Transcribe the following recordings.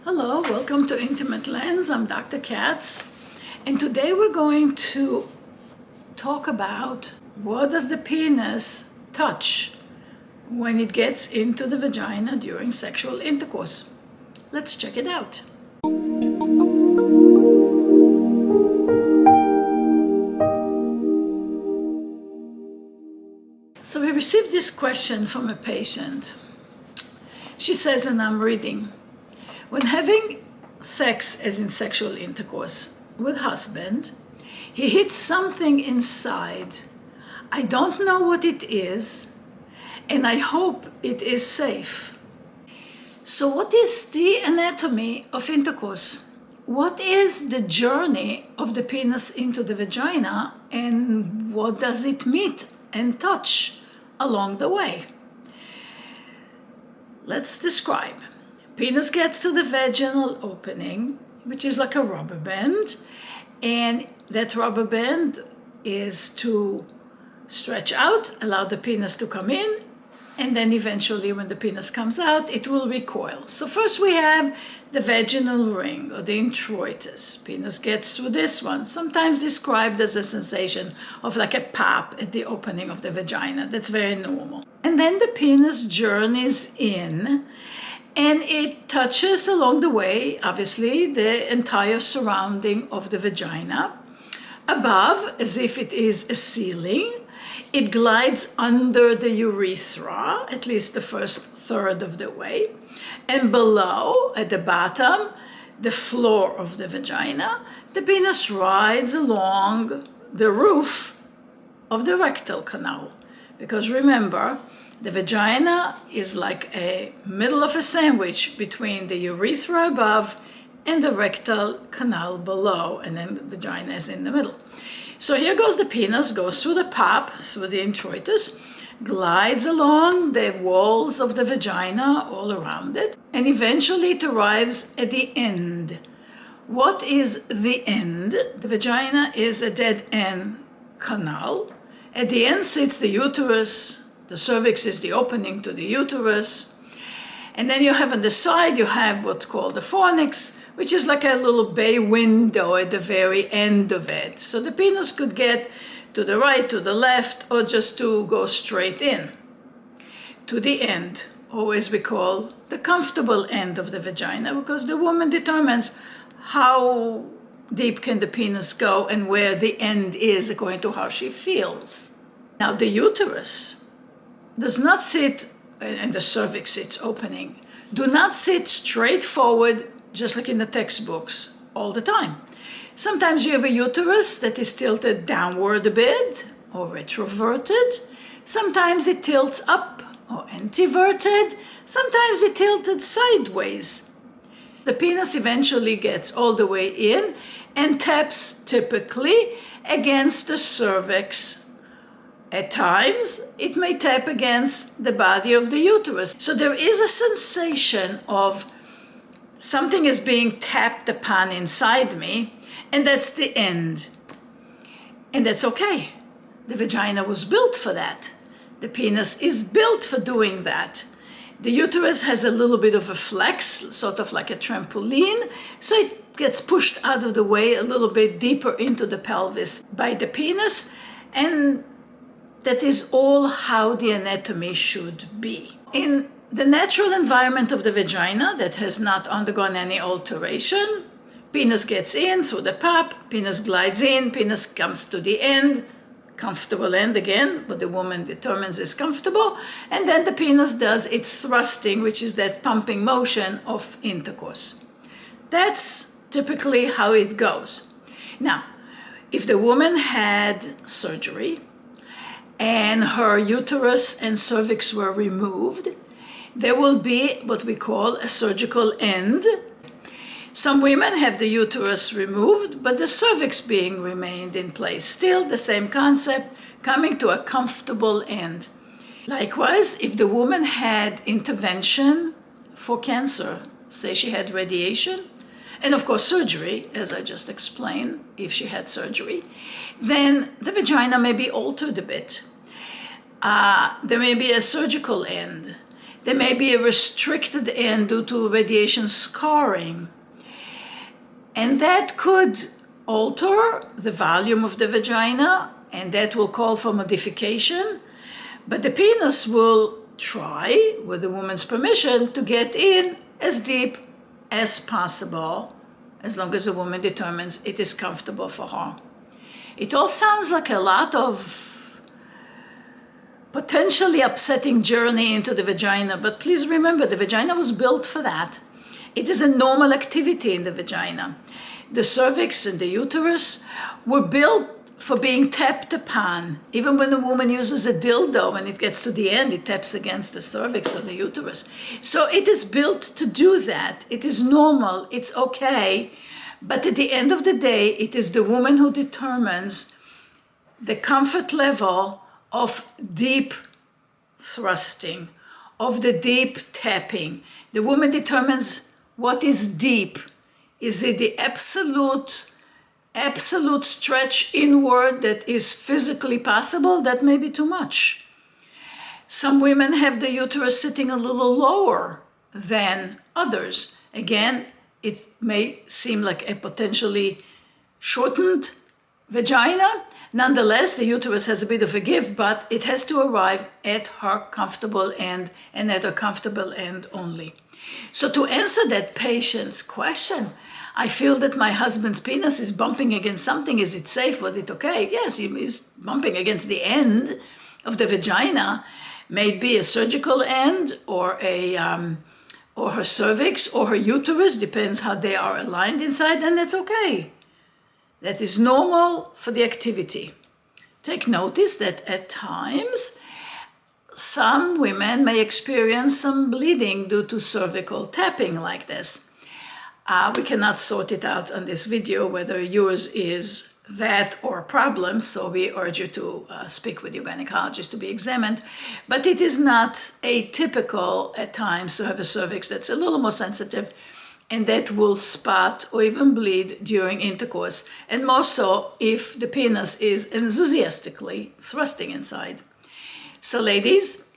Hello, welcome to Intimate Lens. I'm Dr. Katz, and today we're going to talk about what does the penis touch when it gets into the vagina during sexual intercourse. Let's check it out. So we received this question from a patient. She says, and I'm reading, when having sex, as in sexual intercourse, with husband, he hits something inside. I don't know what it is, and I hope it is safe. So what is the anatomy of intercourse? What is the journey of the penis into the vagina, and what does it meet and touch along the way? Let's describe. Penis gets to the vaginal opening, which is like a rubber band, and that rubber band is to stretch out, allow the penis to come in, and then eventually when the penis comes out, it will recoil. So first we have the vaginal ring, or the introitus. Penis gets through this one, sometimes described as a sensation of like a pop at the opening of the vagina. That's very normal. And then the penis journeys in, and it touches along the way, obviously, the entire surrounding of the vagina. Above, as if it is a ceiling, it glides under the urethra, at least the first third of the way. And below, at the bottom, the floor of the vagina, the penis rides along the roof of the rectal canal. Because remember, the vagina is like a middle of a sandwich between the urethra above and the rectal canal below, and then the vagina is in the middle. So here goes the penis, goes through the pop, through the introitus, glides along the walls of the vagina all around it, and eventually it arrives at the end. What is the end? The vagina is a dead-end canal. At the end sits the uterus. The cervix is the opening to the uterus. And then you have on the side, you have what's called the fornix, which is like a little bay window at the very end of it. So the penis could get to the right, to the left, or just to go straight in. To the end, always we call the comfortable end of the vagina, because the woman determines how deep can the penis go and where the end is according to how she feels. Now the uterus does not sit, and the cervix, its opening, do not sit straight forward, just like in the textbooks, all the time. Sometimes you have a uterus that is tilted downward a bit, or retroverted. Sometimes it tilts up, or antiverted. Sometimes it tilted sideways. The penis eventually gets all the way in and taps typically against the cervix. At times, it may tap against the body of the uterus. So there is a sensation of something is being tapped upon inside me, and that's the end. And that's okay. The vagina was built for that. The penis is built for doing that. The uterus has a little bit of a flex, sort of like a trampoline, so it gets pushed out of the way a little bit deeper into the pelvis by the penis, and that is all how the anatomy should be. In the natural environment of the vagina that has not undergone any alteration, penis gets in through the pop, penis glides in, penis comes to the end, comfortable end again, what the woman determines is comfortable, and then the penis does its thrusting, which is that pumping motion of intercourse. That's typically how it goes. Now, if the woman had surgery, and her uterus and cervix were removed, there will be what we call a surgical end. Some women have the uterus removed, but the cervix being remained in place. Still the same concept, coming to a comfortable end. Likewise, if the woman had intervention for cancer, say she had radiation, and of course surgery, as I just explained, if she had surgery, then the vagina may be altered a bit. There may be a surgical end. There may be a restricted end due to radiation scarring. And that could alter the volume of the vagina, and that will call for modification. But the penis will try, with the woman's permission, to get in as deep as possible, as long as the woman determines it is comfortable for her. It all sounds like a lot of potentially upsetting journey into the vagina, but please remember, the vagina was built for that. It is a normal activity in the vagina. The cervix and the uterus were built for being tapped upon. Even when a woman uses a dildo, when it gets to the end, it taps against the cervix or the uterus. So it is built to do that. It is normal, it's okay. But at the end of the day, it is the woman who determines the comfort level of deep thrusting, of the deep tapping. The woman determines what is deep. Is it the absolute stretch inward that is physically possible? That may be too much. Some women have the uterus sitting a little lower than others. Again, it may seem like a potentially shortened vagina. Nonetheless, the uterus has a bit of a give, but it has to arrive at her comfortable end, and at her comfortable end only. So to answer that patient's question, I feel that my husband's penis is bumping against something. Is it safe? Was it okay? Yes, he is bumping against the end of the vagina. May it be a surgical end or or her cervix or her uterus, depends how they are aligned inside, and that's okay. That is normal for the activity. Take notice that at times, some women may experience some bleeding due to cervical tapping like this. We cannot sort it out on this video whether yours is that or a problem, so we urge you to speak with your gynecologist to be examined. But it is not atypical at times to have a cervix that's a little more sensitive and that will spot or even bleed during intercourse, and more so if the penis is enthusiastically thrusting inside. So ladies,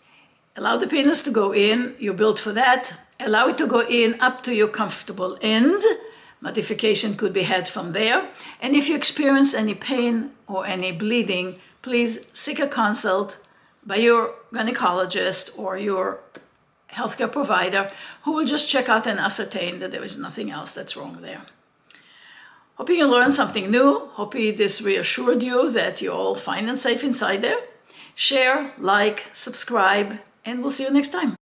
allow the penis to go in. You're built for that. Allow it to go in up to your comfortable end. Modification could be had from there. And if you experience any pain or any bleeding, please seek a consult by your gynecologist or your healthcare provider, who will just check out and ascertain that there is nothing else that's wrong there. Hoping you learned something new. Hoping this reassured you that you're all fine and safe inside there. Share, like, subscribe, and we'll see you next time.